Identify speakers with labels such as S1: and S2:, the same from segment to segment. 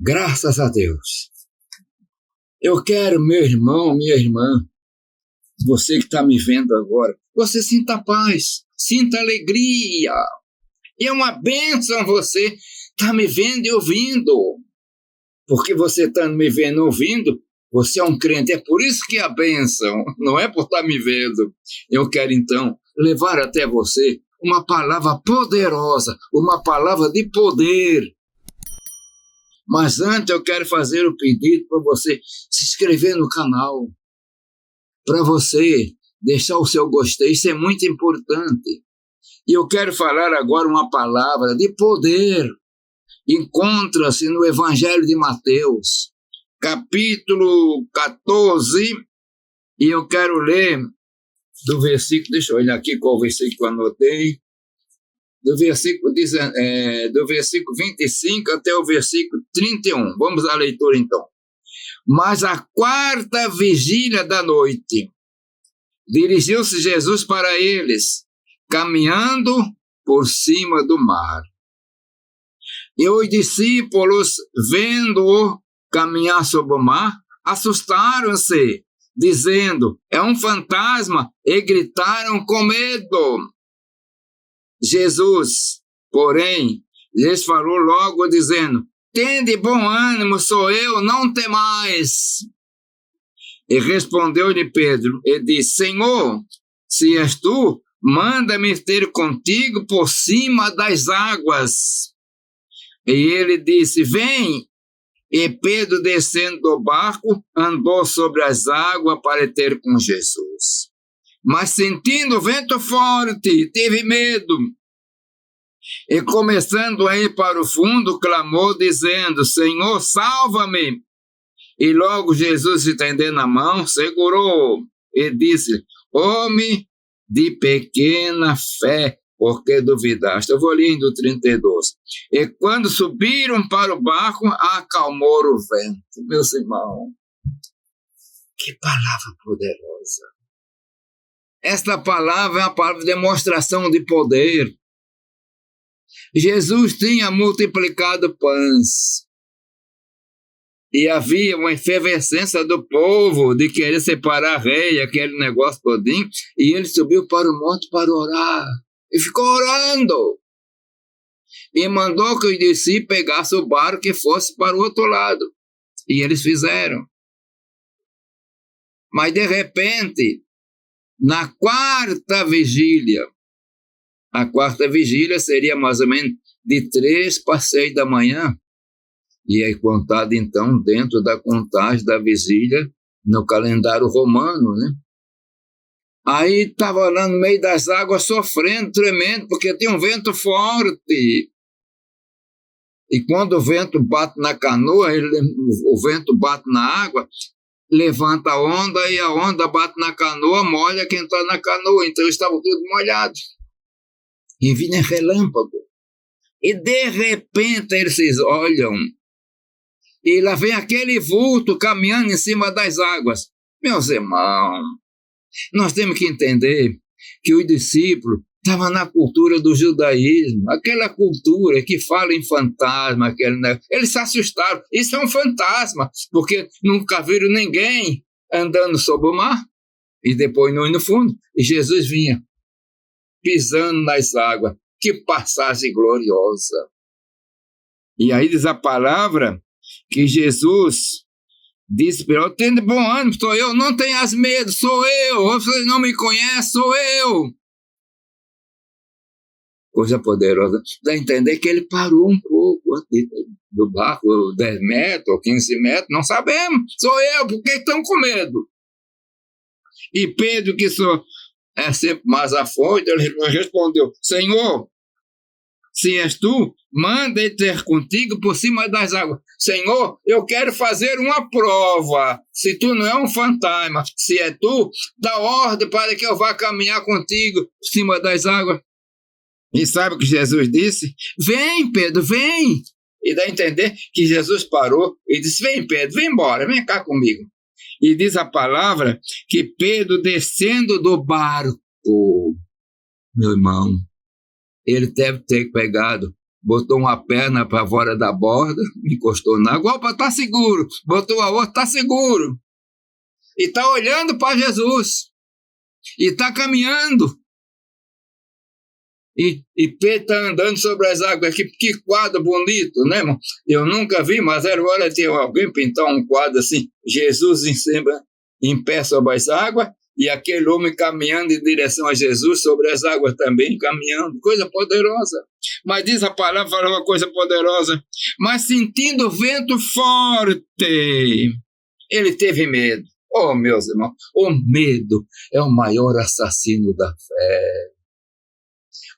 S1: Graças a Deus. Eu quero, meu irmão, minha irmã, você que está me vendo agora, você sinta paz, sinta alegria. E é uma bênção você estar me vendo e ouvindo. Porque você está me vendo e ouvindo, você é um crente. É por isso que é a bênção, não é por estar me vendo. Eu quero, então, levar até você uma palavra poderosa, uma palavra de poder. Mas antes eu quero fazer o pedido para você se inscrever no canal, para você deixar o seu gostei, isso é muito importante. E eu quero falar agora uma palavra de poder. Encontra-se no Evangelho de Mateus, capítulo 14, e eu quero ler do versículo, deixa eu olhar aqui qual o versículo que eu anotei, do versículo 25 até o versículo 31. Vamos à leitura então. Mas à quarta vigília da noite, dirigiu-se Jesus para eles, caminhando por cima do mar. E os discípulos, vendo-o caminhar sobre o mar, assustaram-se, dizendo, é um fantasma, e gritaram com medo. Jesus, porém, lhes falou logo, dizendo, tende bom ânimo, sou eu, não temais. E respondeu-lhe Pedro, e disse, Senhor, se és tu, manda-me ter contigo por cima das águas. E ele disse, vem. E Pedro, descendo do barco, andou sobre as águas para ter com Jesus. Mas sentindo o vento forte, teve medo. E começando a ir para o fundo, clamou, dizendo, Senhor, salva-me. E logo Jesus, estendendo a mão, segurou e disse, homem de pequena fé, porque duvidaste. Eu vou ler do 32. E quando subiram para o barco, acalmou o vento. Meus irmãos, que palavra poderosa. Esta palavra é uma palavra de demonstração de poder. Jesus tinha multiplicado pães. E havia uma efervescência do povo de querer separar a rei, aquele negócio todinho. E ele subiu para o monte para orar. E ficou orando. E mandou que os discípulos pegassem o barco e fosse para o outro lado. E eles fizeram. Mas de repente, na quarta vigília, a quarta vigília seria mais ou menos de 3 para 6 da manhã. E é contado então dentro da contagem da vigília no calendário romano, né? Aí estava lá no meio das águas sofrendo, tremendo, porque tinha um vento forte. E quando o vento bate na canoa, o vento bate na água, levanta a onda e a onda bate na canoa, molha quem está na canoa. Então eles estavam todos molhados. E vinha relâmpago. E de repente eles olham. E lá vem aquele vulto caminhando em cima das águas. Meus irmãos, nós temos que entender que os discípulos estavam na cultura do judaísmo, aquela cultura que fala em fantasma, eles se assustaram. Isso é um fantasma, porque nunca viram ninguém andando sobre o mar e depois no fundo. E Jesus vinha pisando nas águas. Que passagem gloriosa! E aí diz a palavra que Jesus disse para ele, tende bom ânimo, sou eu, não tenhas medo, sou eu, vocês não me conhecem, sou eu. Coisa poderosa. Dá a entender que ele parou um pouco do barco, 10 metros ou 15 metros, não sabemos, sou eu, por que estão com medo? E Pedro, que é sempre mais afoito, ele respondeu, Senhor, se és tu, manda ele ter contigo por cima das águas. Senhor, eu quero fazer uma prova. Se tu não é um fantasma, se é tu, dá ordem para que eu vá caminhar contigo por cima das águas. E sabe o que Jesus disse? Vem, Pedro, vem. E dá a entender que Jesus parou e disse, vem, Pedro, vem embora, vem cá comigo. E diz a palavra que Pedro, descendo do barco, meu irmão, ele deve ter pegado botou uma perna para fora da borda, encostou na água, opa, está seguro. Botou a outra, está seguro. E está olhando para Jesus. E está caminhando. E Pedro está andando sobre as águas. Que quadro bonito, né, irmão? Eu nunca vi, mas era hora de alguém pintar um quadro assim, Jesus em cima, em pé sobre as águas, e aquele homem caminhando em direção a Jesus sobre as águas também, caminhando. Coisa poderosa. Mas diz a palavra, fala uma coisa poderosa. Mas sentindo o vento forte, ele teve medo. Oh, meus irmãos, o medo é o maior assassino da fé.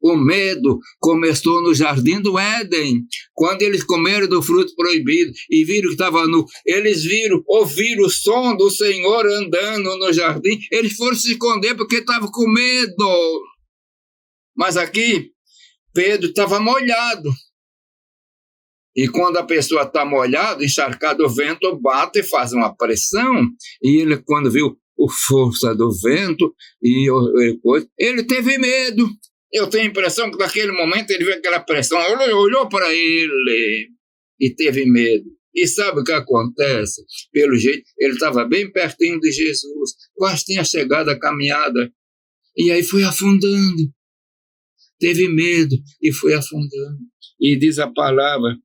S1: O medo começou no jardim do Éden, quando eles comeram do fruto proibido e viram que estava nu. Eles ouviram o som do Senhor andando no jardim. Eles foram se esconder porque estavam com medo. Mas aqui, Pedro estava molhado. E quando a pessoa está molhada, encharcada, o vento bate e faz uma pressão. E ele, quando viu a força do vento, ele teve medo. Eu tenho a impressão que naquele momento ele viu aquela pressão, olhou para ele e teve medo. E sabe o que acontece? Pelo jeito, ele estava bem pertinho de Jesus, quase tinha chegado a caminhada. E aí foi afundando. Teve medo e foi afundando. E diz a palavra,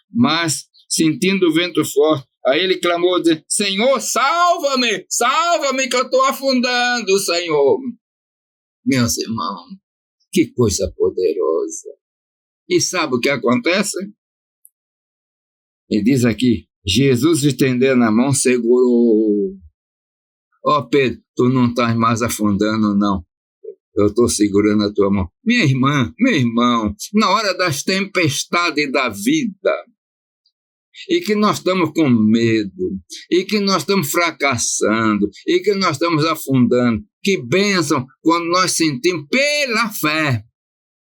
S1: mas sentindo o vento forte, aí ele clamou, dizendo, Senhor, salva-me que eu estou afundando, Senhor. Meus irmãos, que coisa poderosa. E sabe o que acontece? Ele diz aqui, Jesus estendendo a mão, segurou. Ó Pedro, tu não estás mais afundando, não. Eu estou segurando a tua mão. Minha irmã, meu irmão, na hora das tempestades da vida, e que nós estamos com medo, e que nós estamos fracassando, e que nós estamos afundando, que bênção quando nós sentimos pela fé,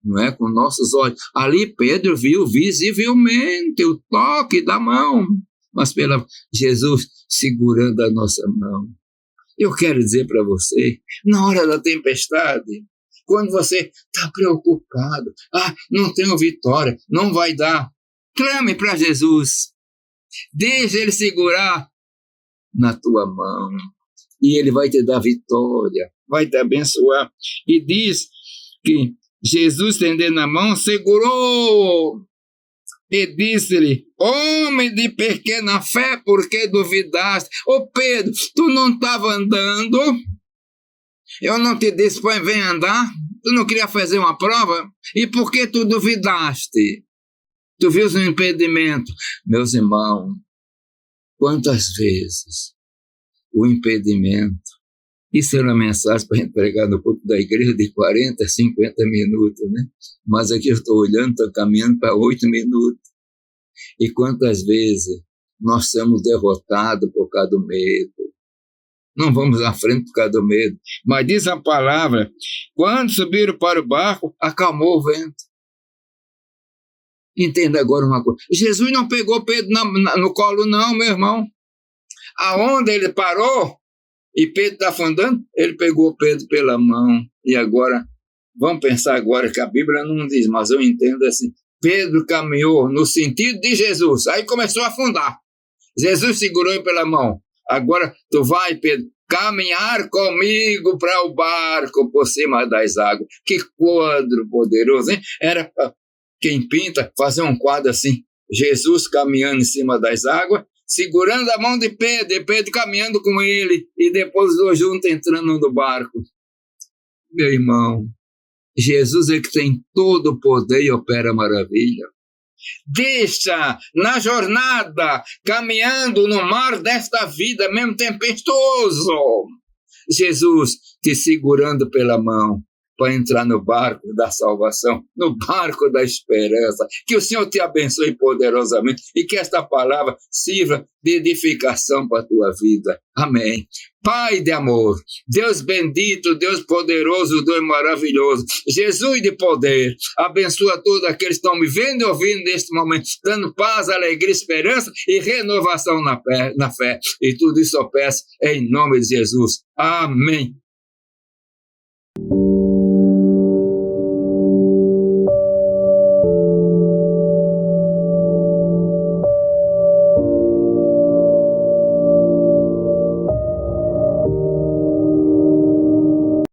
S1: não é com nossos olhos. Ali Pedro viu visivelmente o toque da mão, mas pela Jesus segurando a nossa mão. Eu quero dizer para você, na hora da tempestade, quando você está preocupado, não tenho vitória, não vai dar, clame para Jesus, deixa ele segurar na tua mão, e ele vai te dar vitória, vai te abençoar. E diz que Jesus, estendendo a mão, segurou, e disse-lhe, homem de pequena fé, por que duvidaste? Ô Pedro, tu não estava andando? Eu não te disse, vem andar? Tu não queria fazer uma prova? E por que tu duvidaste? Tu viu o impedimento? Meus irmãos, quantas vezes o impedimento, isso era uma mensagem para pregar no culto da igreja de 40, 50 minutos, né? Mas aqui eu estou olhando, estou caminhando para 8 minutos. E quantas vezes nós somos derrotados por causa do medo. Não vamos à frente por causa do medo. Mas diz a palavra, quando subiram para o barco, acalmou o vento. Entenda agora uma coisa. Jesus não pegou Pedro no colo não, meu irmão. Aonde ele parou, e Pedro está afundando, ele pegou Pedro pela mão. E agora, vamos pensar agora que a Bíblia não diz, mas eu entendo assim. Pedro caminhou no sentido de Jesus, aí começou a afundar. Jesus segurou ele pela mão. Agora tu vai, Pedro, caminhar comigo para o barco por cima das águas. Que quadro poderoso, hein? Era quem pinta fazer um quadro assim, Jesus caminhando em cima das águas, segurando a mão de Pedro, e Pedro caminhando com ele, e depois os dois juntos entrando no barco. Meu irmão, Jesus é que tem todo o poder e opera maravilha. Deixa na jornada, caminhando no mar desta vida, mesmo tempestuoso, Jesus te segurando pela mão, para entrar no barco da salvação, no barco da esperança. Que o Senhor te abençoe poderosamente e que esta palavra sirva de edificação para a tua vida. Amém. Pai de amor, Deus bendito, Deus poderoso, Deus maravilhoso, Jesus de poder, abençoa todos aqueles que estão me vendo e ouvindo neste momento, dando paz, alegria, esperança e renovação na fé. E tudo isso eu peço em nome de Jesus. Amém.